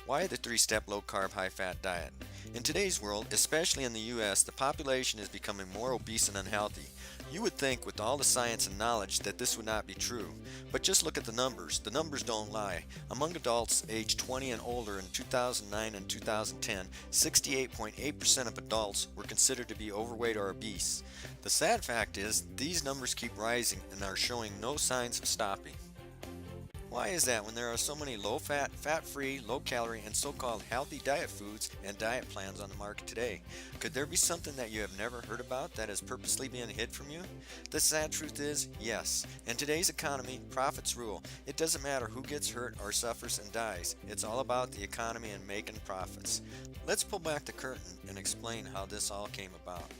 Why the 3-step low-carb, high-fat diet? In today's world, especially in the US, the population is becoming more obese and unhealthy. You would think with all the science and knowledge that this would not be true. But just look at the numbers. The numbers don't lie. Among adults aged 20 and older in 2009 and 2010, 68.8% of adults were considered to be overweight or obese. The sad fact is, these numbers keep rising and are showing no signs of stopping. Why is that when there are so many low-fat, fat-free, low-calorie, and so-called healthy diet foods and diet plans on the market today? Could there be something that you have never heard about that is purposely being hid from you? The sad truth is, yes. In today's economy, profits rule. It doesn't matter who gets hurt or suffers and dies. It's all about the economy and making profits. Let's pull back the curtain and explain how this all came about.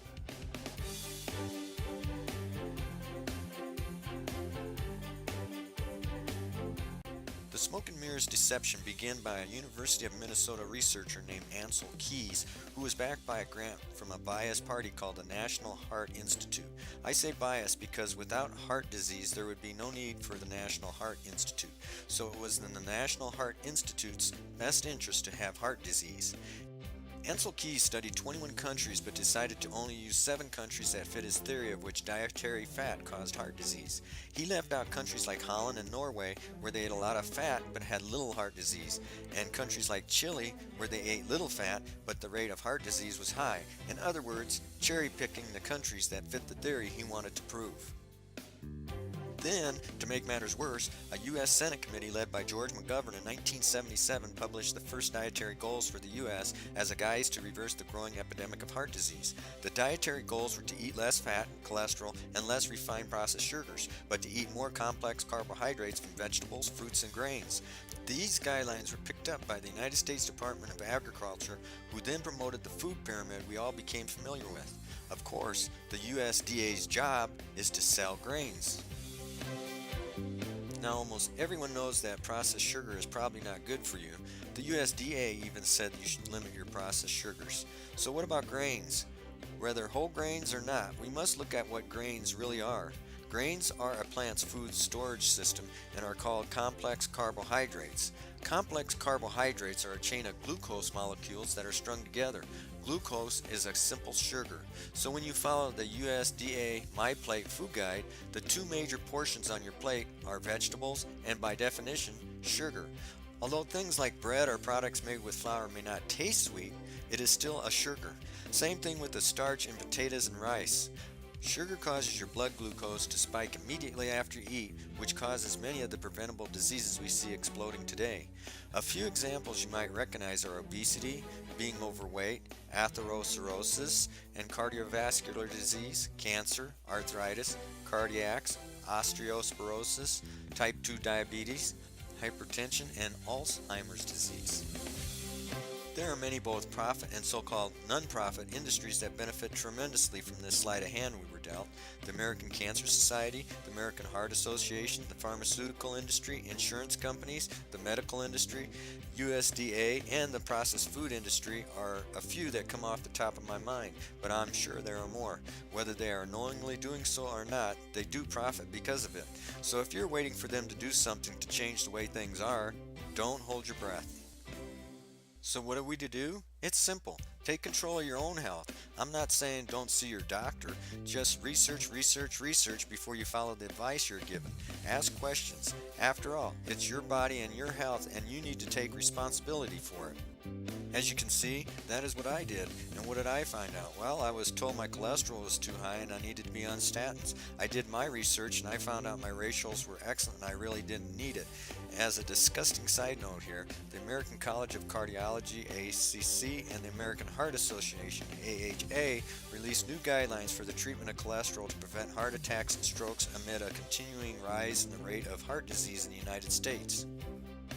The smoke and mirrors deception began by a University of Minnesota researcher named Ansel Keys, who was backed by a grant from a biased party called the National Heart Institute. I say biased because without heart disease there would be no need for the National Heart Institute. So it was in the National Heart Institute's best interest to have heart disease. Ansel Keys studied 21 countries but decided to only use 7 countries that fit his theory of which dietary fat caused heart disease. He left out countries like Holland and Norway where they ate a lot of fat but had little heart disease, and countries like Chile where they ate little fat but the rate of heart disease was high. In other words, cherry-picking the countries that fit the theory he wanted to prove. Then, to make matters worse, a U.S. Senate committee led by George McGovern in 1977 published the first dietary goals for the U.S. as a guise to reverse the growing epidemic of heart disease. The dietary goals were to eat less fat, cholesterol, and less refined processed sugars, but to eat more complex carbohydrates from vegetables, fruits, and grains. These guidelines were picked up by the United States Department of Agriculture, who then promoted the food pyramid we all became familiar with. Of course, the USDA's job is to sell grains. Now almost everyone knows that processed sugar is probably not good for you. The USDA even said you should limit your processed sugars. So what about grains? Whether whole grains or not, we must look at what grains really are. Grains are a plant's food storage system and are called complex carbohydrates. Complex carbohydrates are a chain of glucose molecules that are strung together. Glucose is a simple sugar. So when you follow the USDA My Plate food guide, the 2 major portions on your plate are vegetables and by definition, sugar. Although things like bread or products made with flour may not taste sweet, it is still a sugar. Same thing with the starch in potatoes and rice. Sugar causes your blood glucose to spike immediately after you eat, which causes many of the preventable diseases we see exploding today. A few examples you might recognize are obesity, being overweight, atherosclerosis, and cardiovascular disease, cancer, arthritis, cardiacs, osteoporosis, type 2 diabetes, hypertension, and Alzheimer's disease. There are many both profit and so-called non-profit industries that benefit tremendously from this sleight of hand we were dealt. The American Cancer Society, the American Heart Association, the pharmaceutical industry, insurance companies, the medical industry, USDA, and the processed food industry are a few that come off the top of my mind, but I'm sure there are more. Whether they are knowingly doing so or not, they do profit because of it. So if you're waiting for them to do something to change the way things are, don't hold your breath. So what are we to do? It's simple. Take control of your own health. I'm not saying don't see your doctor. Just research before you follow the advice you're given. Ask questions. After all, it's your body and your health, and you need to take responsibility for it. As you can see, that is what I did. And what did I find out? Well, I was told my cholesterol was too high and I needed to be on statins. I did my research and I found out my ratios were excellent and I really didn't need it. As a disgusting side note here, the American College of Cardiology, ACC, and the American Heart Association, AHA, released new guidelines for the treatment of cholesterol to prevent heart attacks and strokes amid a continuing rise in the rate of heart disease in the United States.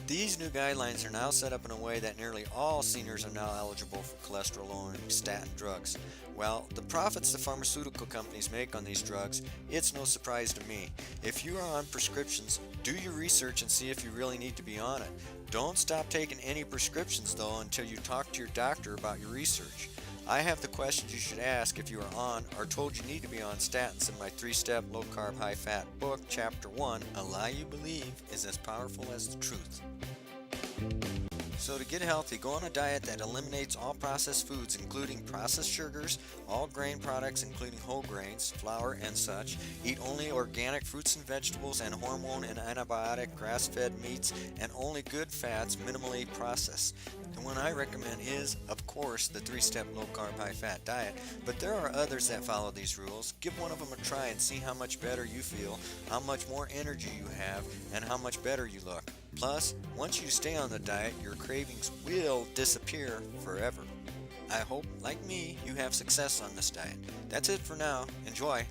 These new guidelines are now set up in a way that nearly all seniors are now eligible for cholesterol-lowering statin drugs. Well, the profits the pharmaceutical companies make on these drugs, it's no surprise to me. If you are on prescriptions, do your research and see if you really need to be on it. Don't stop taking any prescriptions though until you talk to your doctor about your research. I have the questions you should ask if you are on or told you need to be on statins in my 3-step low-carb, high-fat book, Chapter 1, A Lie You Believe is as Powerful as the Truth. So to get healthy, go on a diet that eliminates all processed foods, including processed sugars, all grain products, including whole grains, flour, and such. Eat only organic fruits and vegetables and hormone and antibiotic grass-fed meats, and only good fats, minimally processed. The one I recommend is, of course, the 3-step low-carb, high-fat diet, but there are others that follow these rules. Give one of them a try and see how much better you feel, how much more energy you have, and how much better you look. Plus, once you stay on the diet, your cravings will disappear forever. I hope, like me, you have success on this diet. That's it for now. Enjoy!